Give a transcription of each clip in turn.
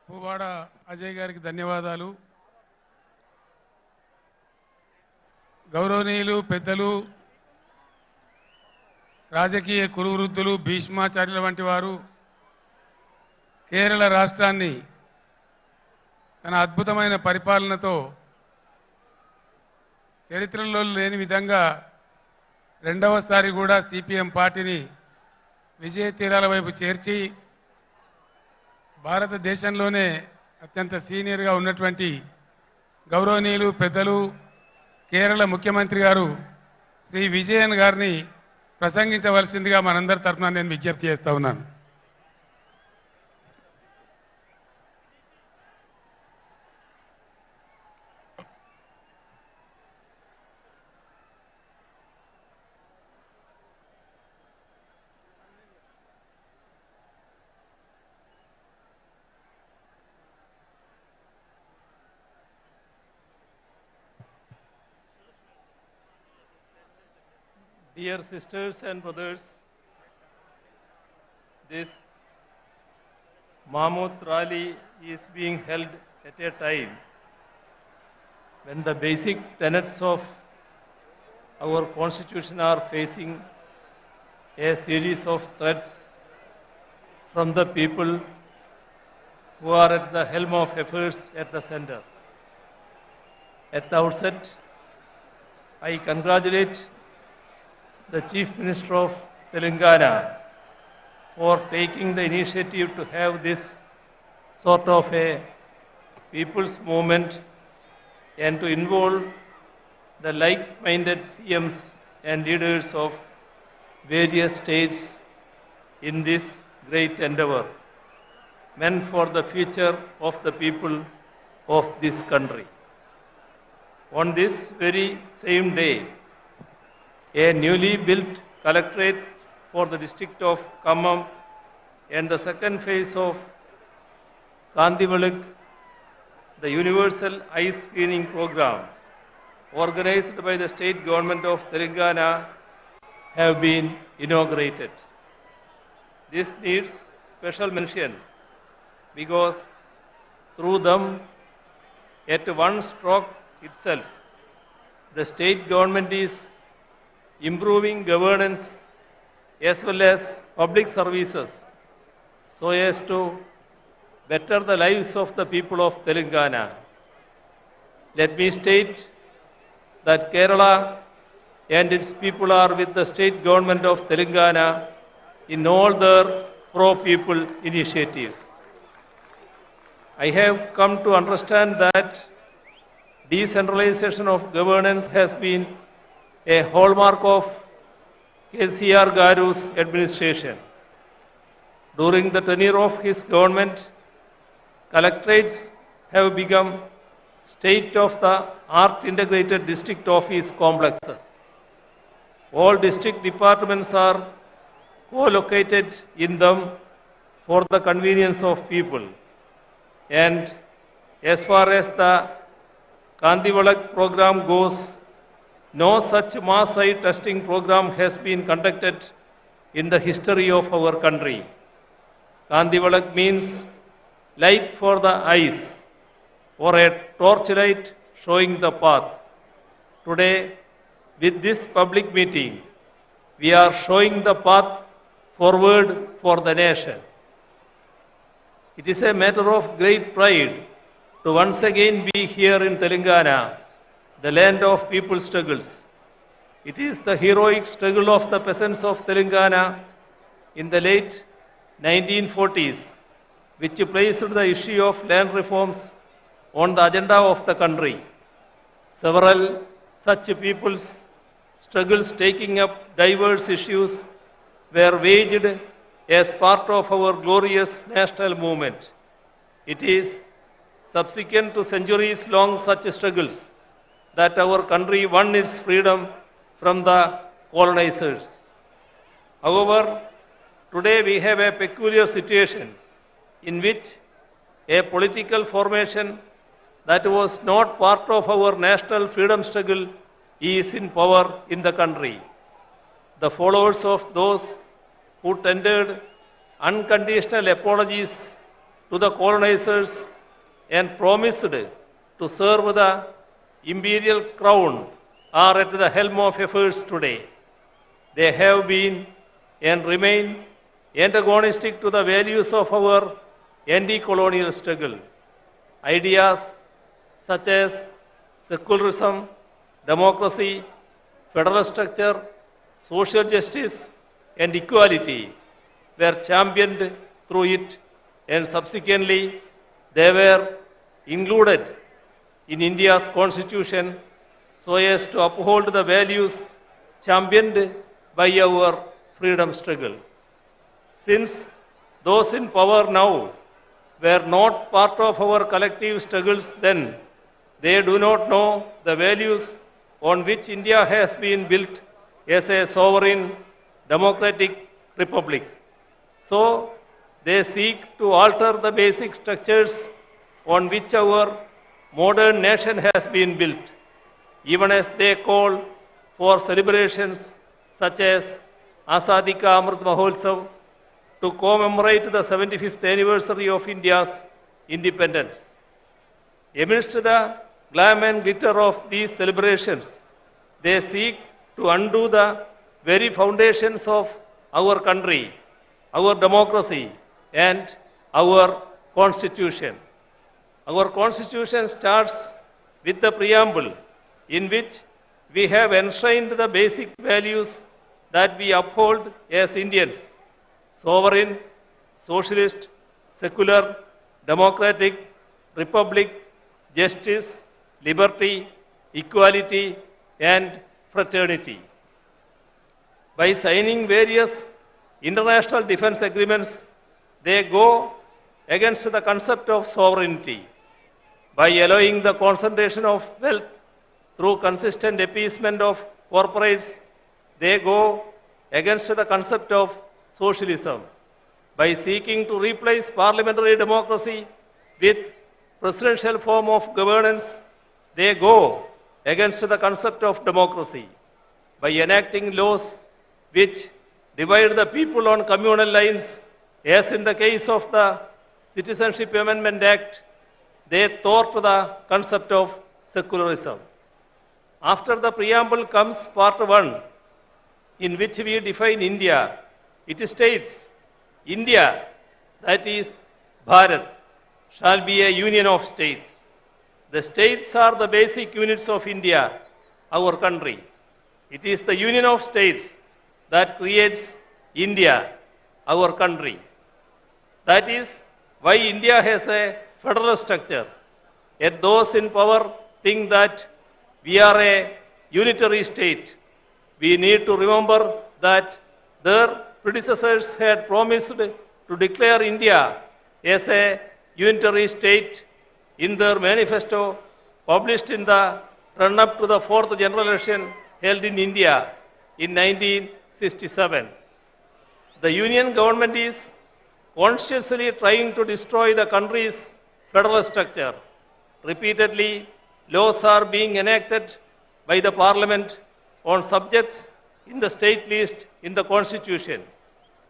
పువ్వాడ అజయ్ గారికి ధన్యవాదాలు. గౌరవనీయులు పెద్దలు, రాజకీయ కురువృద్ధులు, భీష్మాచార్యుల వంటి వారు కేరళ రాష్ట్రాన్ని తన అద్భుతమైన పరిపాలనతో చరిత్రలో లేని విధంగా రెండవసారి కూడా సిపిఎం పార్టీని విజయ తీరాల వైపు చేర్చి భారతదేశంలోనే అత్యంత సీనియర్గా ఉన్నటువంటి గౌరవనీయులు పెద్దలు కేరళ ముఖ్యమంత్రి గారు శ్రీ విజయన్ గారిని ప్రసంగించవలసిందిగా మనందరి తరఫున నేను విజ్ఞప్తి చేస్తా ఉన్నాను. Dear sisters and brothers, this Mammoth rally is being held at a time when the basic tenets of our constitution are facing a series of threats from the people who are at the helm of affairs at the center. At the outset, I congratulate the Chief Minister of Telangana for taking the initiative to have this sort of a people's movement and to involve the like-minded CMs and leaders of various states in this great endeavor, meant for the future of the people of this country. On this very same day, a newly built collectorate for the district of Khammam and the second phase of Kandivalak, the universal eye screening program organized by the state government of Telangana, have been inaugurated. This needs special mention because through them, at one stroke itself, the state government is improving governance as well as public services so as to better the lives of the people of Telangana. Let me state that Kerala and its people are with the state government of Telangana in all their pro-people initiatives. I have come to understand that decentralization of governance has been a hallmark of KCR Garu's administration. During the tenure of his government, collectorates have become state-of-the-art integrated district office complexes. All district departments are co-located in them for the convenience of people. And as far as the Kandivalak program goes, no such mass eye testing program has been conducted in the history of our country. Kandivalak means light for the eyes or a torchlight showing the path. Today, with this public meeting, we are showing the path forward for the nation. It is a matter of great pride to once again be here in Telangana, the land of people's struggles. It is the heroic struggle of the peasants of Telangana in the late 1940s which placed the issue of land reforms on the agenda of the country. Several such people's struggles taking up diverse issues were waged as part of our glorious national movement. It is subsequent to centuries-long such struggles that our country won its freedom from the colonizers. However, today we have a peculiar situation in which a political formation that was not part of our national freedom struggle is in power in the country. The followers of those who tendered unconditional apologies to the colonizers and promised to serve the imperial crown are at the helm of affairs today. They have been and remain antagonistic to the values of our anti-colonial struggle. Ideas such as secularism, democracy, federal structure, social justice, and equality were championed through it, and subsequently they were included in India's constitution so as to uphold the values championed by our freedom struggle. Since those in power now were not part of our collective struggles then, they do not know the values on which India has been built as a sovereign democratic republic. So, they seek to alter the basic structures on which our modern nation has been built, even as they call for celebrations such as Azadi Ka Amrit Mahotsav to commemorate the 75th anniversary of India's independence. Amidst the glam and glitter of these celebrations, they seek to undo the very foundations of our country, our democracy, and our constitution. Our constitution starts with the preamble in which we have enshrined the basic values that we uphold as Indians: sovereign, socialist, secular, democratic, republic, justice, liberty, equality, and fraternity. By signing various international defense agreements, they go against the concept of sovereignty. By allowing the concentration of wealth through consistent appeasement of corporates, they go against the concept of socialism. By seeking to replace parliamentary democracy with presidential form of governance, they go against the concept of democracy. By enacting laws which divide the people on communal lines, as in the case of the Citizenship Amendment Act, they thwart the concept of secularism. After the preamble comes part 1, in which we define India. It states, India, that is Bharat, shall be a union of states. The states are the basic units of India, our country. It is the union of states that creates India, our country. That is why India has a federal structure. Yet those in power think that we are a unitary state. We need to remember that their predecessors had promised to declare India as a unitary state in their manifesto published in the run-up to the 4th general election held in India in 1967. The union government is consciously trying to destroy the country's federal structure. Repeatedly, laws are being enacted by the parliament on subjects in the state list in the constitution,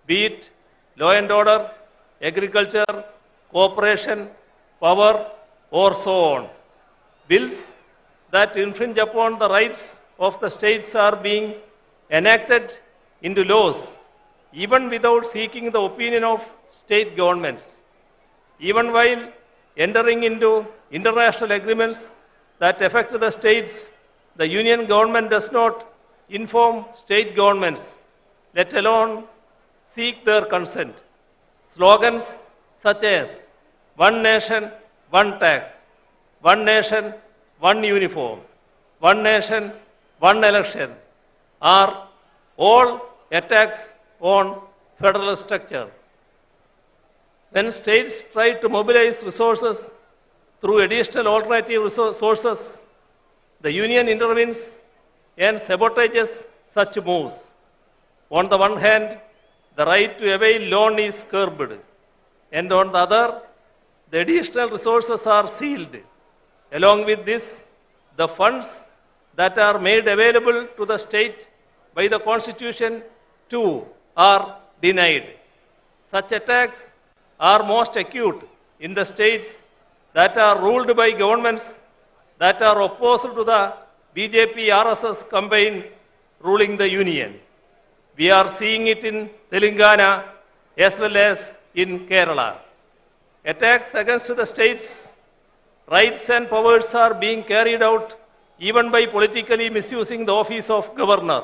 be it law and order, agriculture, cooperation, power, or so on. Bills that infringe upon the rights of the states are being enacted into laws, even without seeking the opinion of state governments. Even while entering into international agreements that affect the states, the union government does not inform state governments, let alone seek their consent. Slogans such as one nation, one tax, one nation, one uniform, one nation, one election are all attacks on federal structure. When states try to mobilize resources through additional alternative sources, the union intervenes and sabotages such moves. On the one hand, the right to avail loan is curbed, and on the other, the additional resources are sealed. Along with this, the funds that are made available to the state by the Constitution too are denied. Such attacks are most acute in the states that are ruled by governments that are opposed to the BJP RSS campaign ruling the union. We are seeing it in Telangana as well as in Kerala. Attacks against the states' rights and powers are being carried out even by politically misusing the office of governor.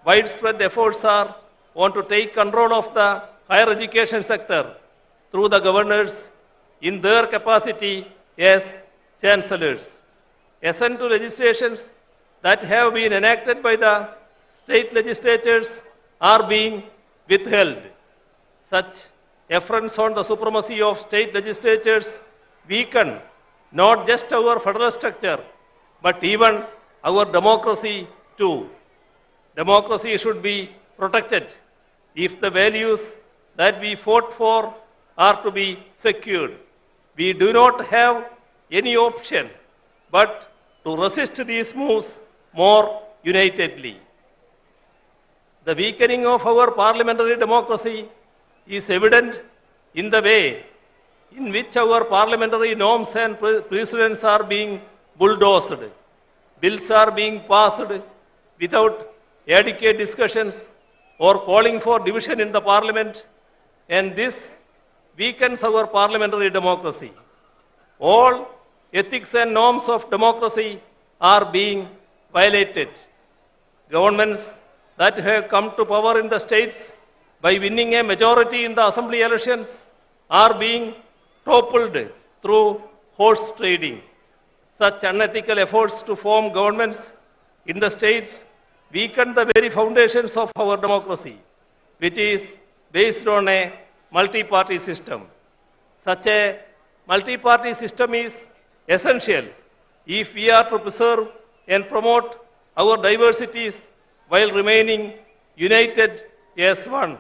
Widespread efforts are on to take control of the higher education sector through the governors in their capacity as chancellors. Assent to legislations that have been enacted by the state legislatures are being withheld. Such affronts on the supremacy of state legislatures weaken not just our federal structure, but even our democracy too. Democracy should be protected if the values that we fought for are to be secured. We do not have any option but to resist these moves more unitedly. The weakening of our parliamentary democracy is evident in the way in which our parliamentary norms and precedents are being bulldozed. Bills are being passed without adequate discussions or calling for division in the parliament, and this weakens our parliamentary democracy. All ethics and norms of democracy are being violated. Governments that have come to power in the states by winning a majority in the assembly elections are being toppled through horse trading. Such unethical efforts to form governments in the states weaken the very foundations of our democracy, which is based on a multi-party system. Such a multi-party system is essential if we are to preserve and promote our diversities while remaining united as one.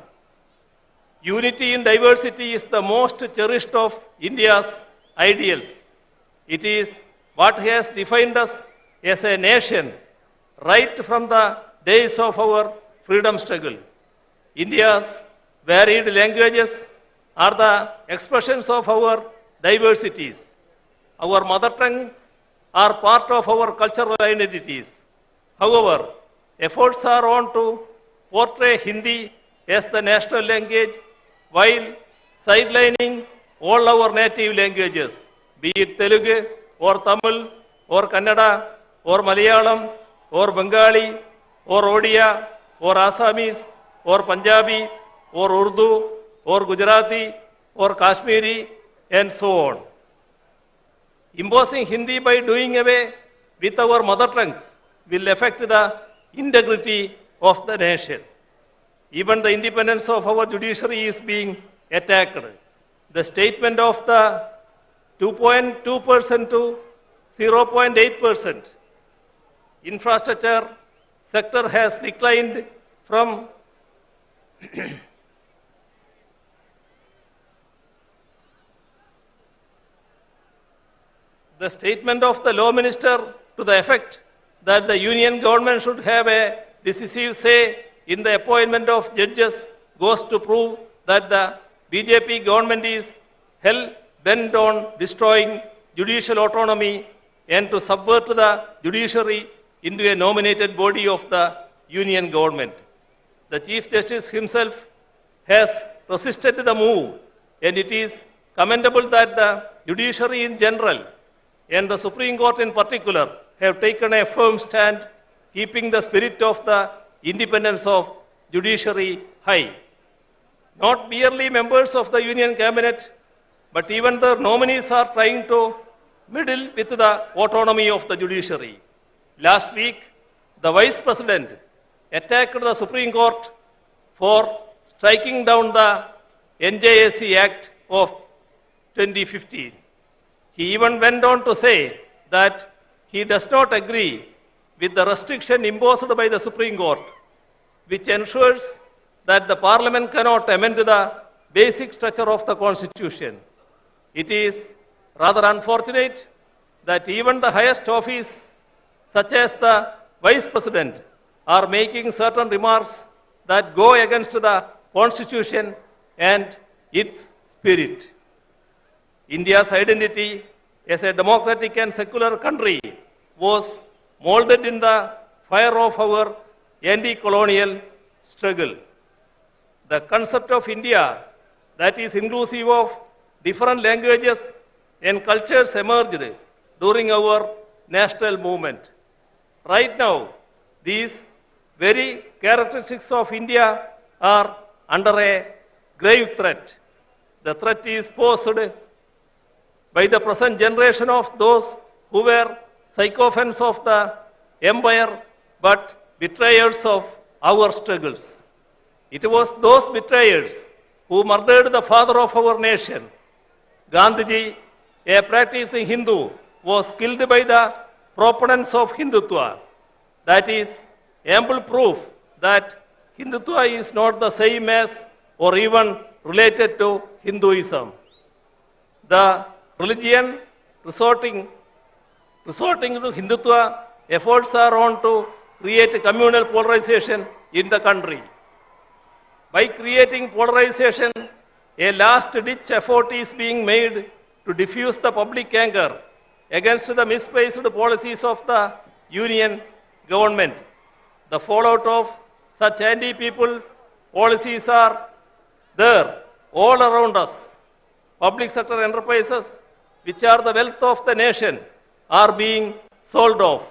Unity in diversity is the most cherished of India's ideals. It is what has defined us as a nation right from the days of our freedom struggle. India's varied languages are the expressions of our diversities. Our mother tongues are part of our cultural identities. However, efforts are on to portray Hindi as the national language while sidelining all our native languages, be it Telugu or Tamil or Kannada or Malayalam or Bengali or Odia or Assamese or Punjabi or Urdu or Gujarati or Kashmiri and so on. Imposing Hindi by doing away with our mother tongues will affect the integrity of the nation. Even the independence of our judiciary is being attacked. The statement of the 2.2% to 0.8% infrastructure sector has declined from the statement of the law minister to the effect that the union government should have a decisive say in the appointment of judges goes to prove that the BJP government is hell bent on destroying judicial autonomy and to subvert the judiciary into a nominated body of the union government. The Chief Justice himself has resisted the move, and it is commendable that the judiciary in general and the Supreme Court in particular have taken a firm stand, keeping the spirit of the independence of judiciary high. Not merely members of the union cabinet, but even the nominees are trying to meddle with the autonomy of the judiciary. Last week, the Vice President attacked the Supreme Court for striking down the NJSC Act of 2015. He even went on to say that he does not agree with the restriction imposed by the Supreme Court, which ensures that the Parliament cannot amend the basic structure of the Constitution. It is rather unfortunate that even the highest office, such as the Vice President, are making certain remarks that go against the Constitution and its spirit. India's identity as a democratic and secular country was molded in the fire of our anti-colonial struggle. The concept of India that is inclusive of different languages and cultures emerged during our national movement. Right now, these very characteristics of India are under a grave threat. The threat is posed by the present generation of those who were sycophants of the empire but betrayers of our struggles. It was those betrayers who murdered the father of our nation. Gandhiji, a practicing Hindu, was killed by the proponents of Hindutva. That is ample proof that Hindutva is not the same as or even related to Hinduism. The religion resorting to Hindutva efforts are on to create communal polarization in the country. By creating polarization, a last-ditch effort is being made to diffuse the public anger against the misplaced policies of the union government. The fallout of such anti-people policies are there all around us. Public sector enterprises, which are the wealth of the nation, are being sold off.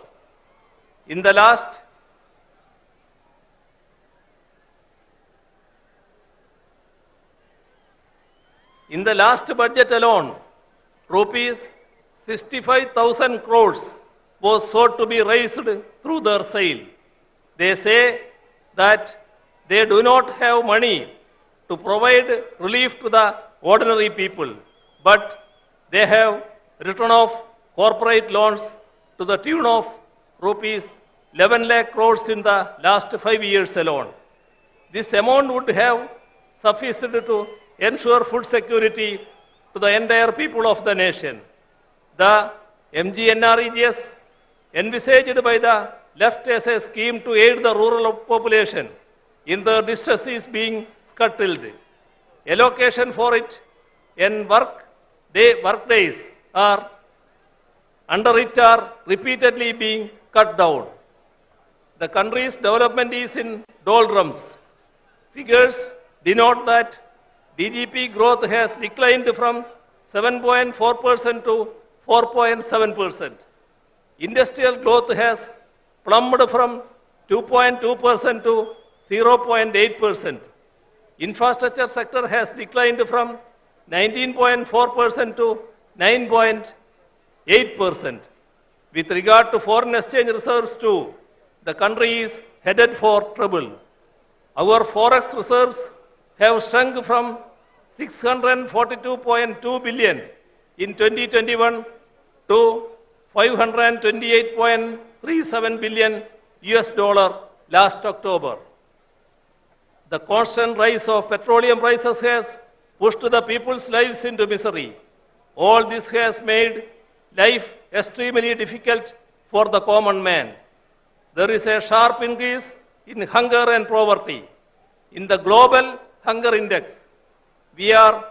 In the last budget alone, rupees 65,000 crores was sought to be raised through their sale. They say that they do not have money to provide relief to the ordinary people, but they have written off corporate loans to the tune of rupees 11 lakh crores in the last 5 years alone. This amount would have sufficed to ensure food security to the entire people of the nation. The MGNREGS envisaged by the left as a scheme to aid the rural population in their distress is being scuttled. Allocation for it and work days are under it are repeatedly being cut down. The country's development is in doldrums. Figures denote that DGP growth has declined from 7.4% to 4.7%. Industrial growth has plummeted from 2.2% to 0.8%. Infrastructure sector has declined from 19.4% to 9.8%. With regard to foreign exchange reserves too, the country is headed for trouble. Our forex reserves have shrunk from 642.2 billion in 2021 to 528.37 billion US dollar last October. The constant rise of petroleum prices has pushed the people's lives into misery. All this has made life extremely difficult for the common man. There is a sharp increase in hunger and poverty. In the global hunger index, we are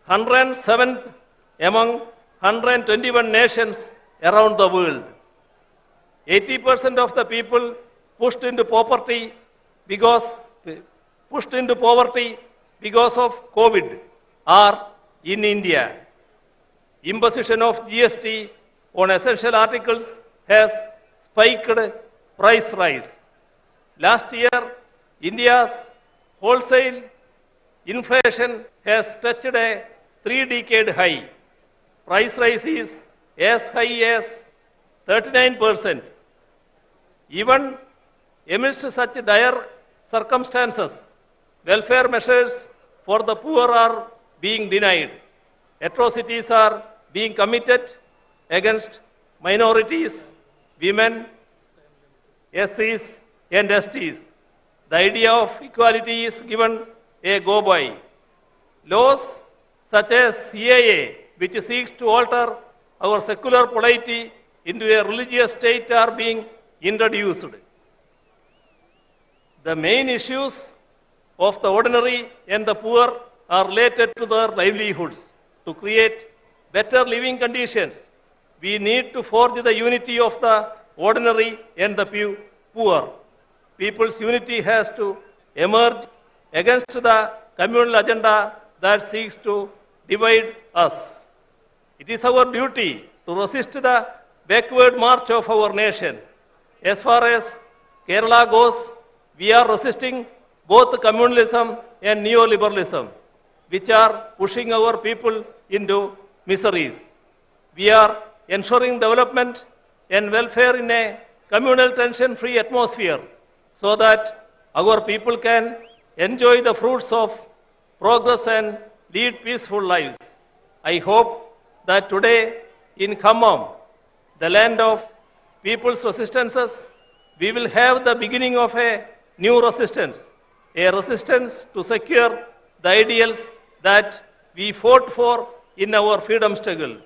107th among 121 nations around the world. 80% of the people pushed into poverty because of COVID are in India. Imposition of GST on essential articles has spiked price rise. Last year, India's wholesale inflation has touched a 3-decade high. Price rise is as high as 39%. Even amidst such dire circumstances, welfare measures for the poor are being denied. Atrocities are being committed against minorities, women, SCs and STs. The idea of equality is given a go-by. Laws such as CAA, which seeks to alter our secular polity into a religious state, are being introduced. The main issues of the ordinary and the poor are related to their livelihoods. To create better living conditions. We need to forge the unity of the ordinary and the poor. People's unity has to emerge against the communal agenda that seeks to divide us. It is our duty to resist the backward march of our nation. As far as Kerala goes, we are resisting both communalism and neoliberalism, which are pushing our people into miseries. We are ensuring development and welfare in a communal tension-free atmosphere so that our people can enjoy the fruits of progress and lead peaceful lives. I hope that today in Khammam, the land of people's resistances, we will have the beginning of a new resistance, a resistance to secure the ideals that we fought for in our freedom struggle,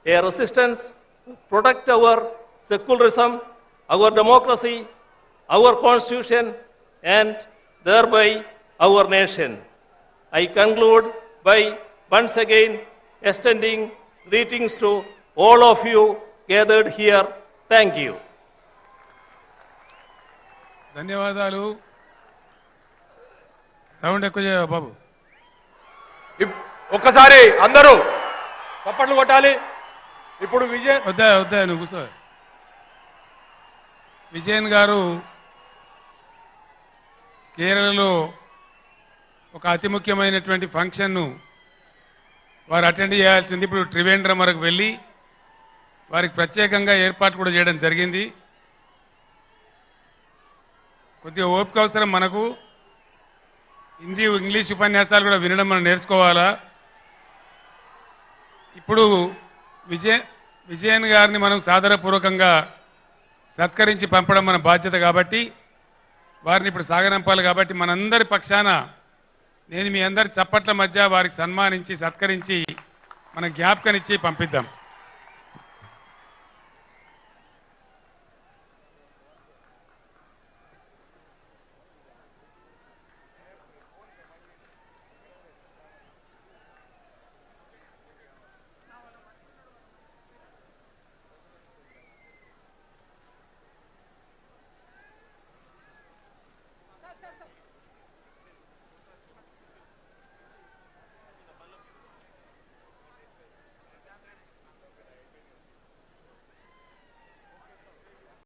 a resistance to protect our secularism, our democracy, our constitution, and thereby our nation. I conclude by once again extending greetings to all of you gathered here. Thank you. ధన్యవాదాలు. Sound ఎక్కువ చేయవా బాబు? ఒక్కసారి అందరూ చప్పట్లు కొట్టాలి. ఇప్పుడు వద్దా వద్దా నువ్వు కూర్చో. విజయన్ గారు కేరళలో ఒక అతి ముఖ్యమైనటువంటి ఫంక్షన్ను వారు అటెండ్ చేయాల్సింది. ఇప్పుడు త్రివేంద్రం వరకు వెళ్ళి వారికి ప్రత్యేకంగా ఏర్పాటు కూడా చేయడం జరిగింది. కొద్దిగా ఓపిక అవసరం మనకు. హిందీ ఇంగ్లీష్ ఉపన్యాసాలు కూడా వినడం మనం నేర్చుకోవాలా. ఇప్పుడు విజయన్ గారిని మనం సాదరపూర్వకంగా సత్కరించి పంపడం మన బాధ్యత కాబట్టి వారిని ఇప్పుడు సాగనంపాలి. కాబట్టి మనందరి పక్షాన నేను మీ అందరి చప్పట్ల మధ్య వారికి సన్మానించి సత్కరించి మన జ్ఞాపకనిచ్చి పంపిద్దాం.